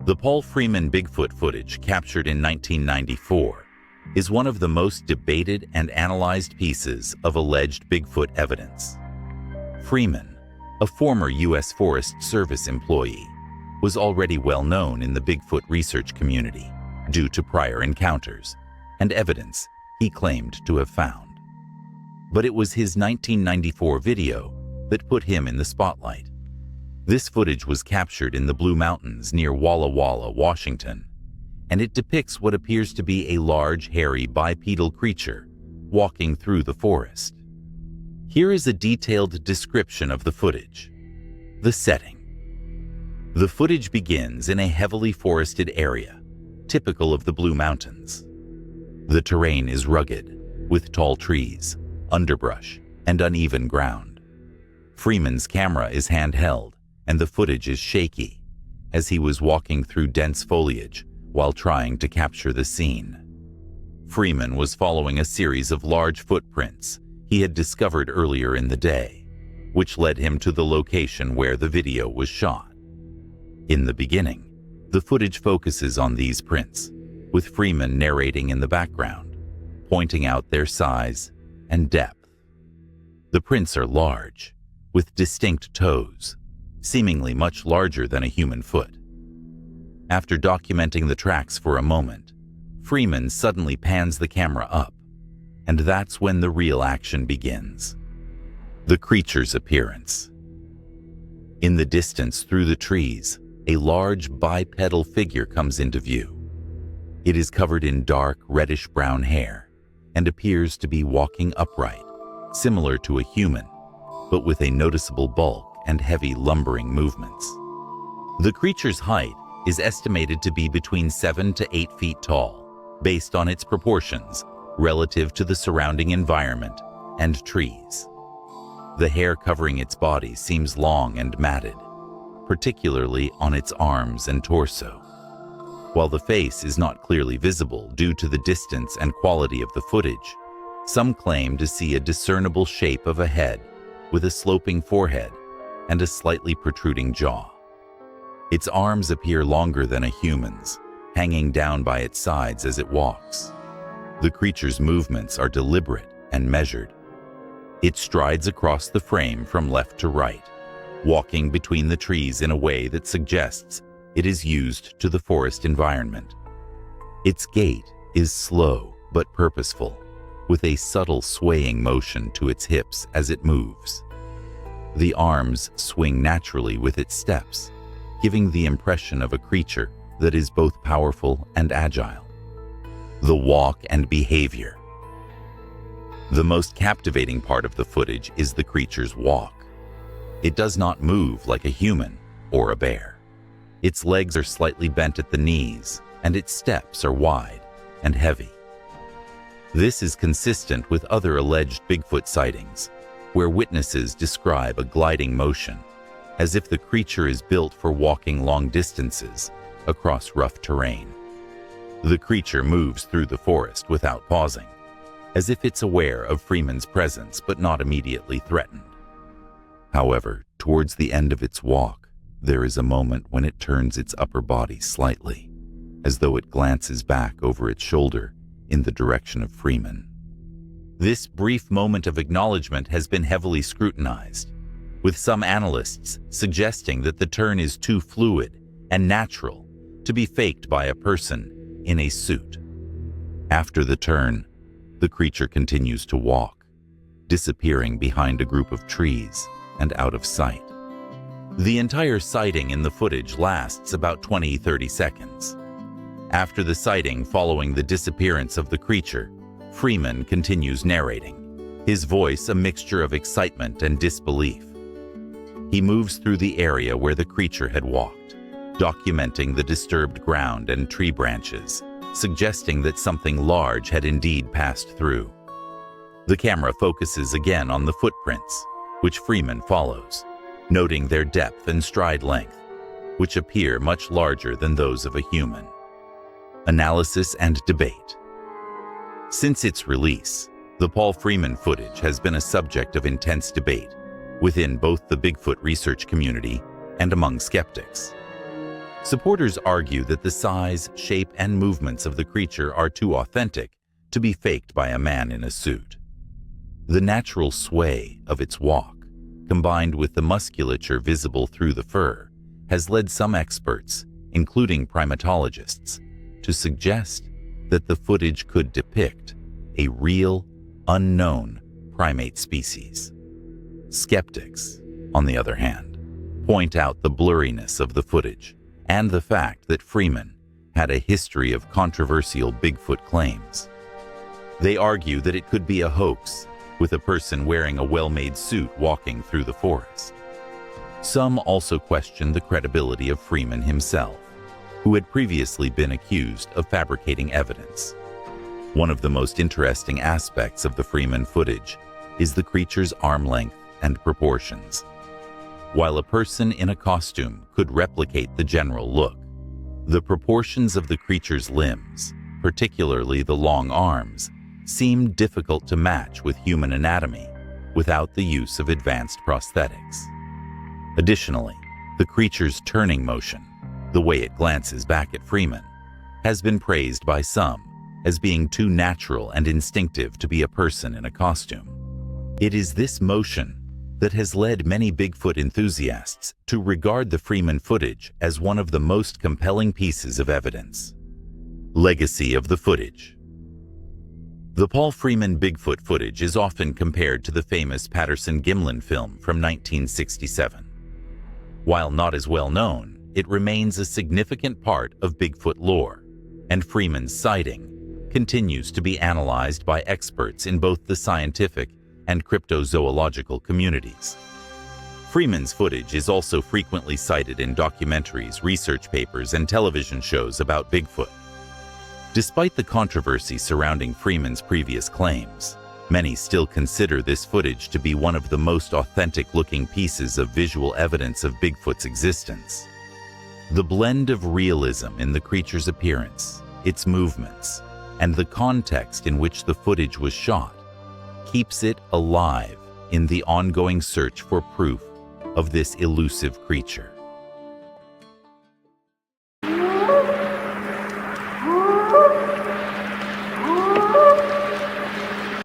The Paul Freeman Bigfoot footage captured in 1994 is one of the most debated and analyzed pieces of alleged Bigfoot evidence. Freeman, a former U.S. Forest Service employee, was already well known in the Bigfoot research community due to prior encounters and evidence he claimed to have found. But it was his 1994 video that put him in the spotlight. This footage was captured in the Blue Mountains near Walla Walla, Washington, and it depicts what appears to be a large, hairy, bipedal creature walking through the forest. Here is a detailed description of the footage. The setting. The footage begins in a heavily forested area, typical of the Blue Mountains. The terrain is rugged, with tall trees, underbrush, and uneven ground. Freeman's camera is handheld, and the footage is shaky, as he was walking through dense foliage while trying to capture the scene. Freeman was following a series of large footprints he had discovered earlier in the day, which led him to the location where the video was shot. In the beginning, the footage focuses on these prints, with Freeman narrating in the background, pointing out their size and depth. The prints are large, with distinct toes, seemingly much larger than a human foot. After documenting the tracks for a moment, Freeman suddenly pans the camera up, and that's when the real action begins. The creature's appearance. In the distance through the trees, a large bipedal figure comes into view. It is covered in dark reddish-brown hair and appears to be walking upright, similar to a human, but with a noticeable bulk and heavy lumbering movements. The creature's height is estimated to be between 7 to 8 feet tall, based on its proportions relative to the surrounding environment and trees. The hair covering its body seems long and matted, particularly on its arms and torso. While the face is not clearly visible due to the distance and quality of the footage, some claim to see a discernible shape of a head with a sloping forehead and a slightly protruding jaw. Its arms appear longer than a human's, hanging down by its sides as it walks. The creature's movements are deliberate and measured. It strides across the frame from left to right, walking between the trees in a way that suggests it is used to the forest environment. Its gait is slow but purposeful, with a subtle swaying motion to its hips as it moves. The arms swing naturally with its steps, giving the impression of a creature that is both powerful and agile. The walk and behavior. The most captivating part of the footage is the creature's walk. It does not move like a human or a bear. Its legs are slightly bent at the knees, and its steps are wide and heavy. This is consistent with other alleged Bigfoot sightings, where witnesses describe a gliding motion, as if the creature is built for walking long distances across rough terrain. The creature moves through the forest without pausing, as if it's aware of Freeman's presence but not immediately threatened. However, towards the end of its walk, there is a moment when it turns its upper body slightly, as though it glances back over its shoulder in the direction of Freeman. This brief moment of acknowledgement has been heavily scrutinized, with some analysts suggesting that the turn is too fluid and natural to be faked by a person in a suit. After the turn, the creature continues to walk, disappearing behind a group of trees and out of sight. The entire sighting in the footage lasts about 20-30 seconds. After the sighting following the disappearance of the creature, Freeman continues narrating, his voice a mixture of excitement and disbelief. He moves through the area where the creature had walked, documenting the disturbed ground and tree branches, suggesting that something large had indeed passed through. The camera focuses again on the footprints, which Freeman follows, noting their depth and stride length, which appear much larger than those of a human. Analysis and debate. Since its release, the Paul Freeman footage has been a subject of intense debate within both the Bigfoot research community and among skeptics. Supporters argue that the size, shape, and movements of the creature are too authentic to be faked by a man in a suit. The natural sway of its walk, combined with the musculature visible through the fur, has led some experts, including primatologists, to suggest that the footage could depict a real, unknown primate species. Skeptics, on the other hand, point out the blurriness of the footage and the fact that Freeman had a history of controversial Bigfoot claims. They argue that it could be a hoax, with a person wearing a well-made suit walking through the forest. Some also question the credibility of Freeman himself, who had previously been accused of fabricating evidence. One of the most interesting aspects of the Freeman footage is the creature's arm length and proportions. While a person in a costume could replicate the general look, the proportions of the creature's limbs, particularly the long arms, seemed difficult to match with human anatomy without the use of advanced prosthetics. Additionally, the creature's turning motion, the way it glances back at Freeman, has been praised by some as being too natural and instinctive to be a person in a costume. It is this motion that has led many Bigfoot enthusiasts to regard the Freeman footage as one of the most compelling pieces of evidence. Legacy of the footage. The Paul Freeman Bigfoot footage is often compared to the famous Patterson-Gimlin film from 1967. While not as well known, it remains a significant part of Bigfoot lore, and Freeman's sighting continues to be analyzed by experts in both the scientific and cryptozoological communities. Freeman's footage is also frequently cited in documentaries, research papers, and television shows about Bigfoot. Despite the controversy surrounding Freeman's previous claims, many still consider this footage to be one of the most authentic-looking pieces of visual evidence of Bigfoot's existence. The blend of realism in the creature's appearance, its movements, and the context in which the footage was shot keeps it alive in the ongoing search for proof of this elusive creature.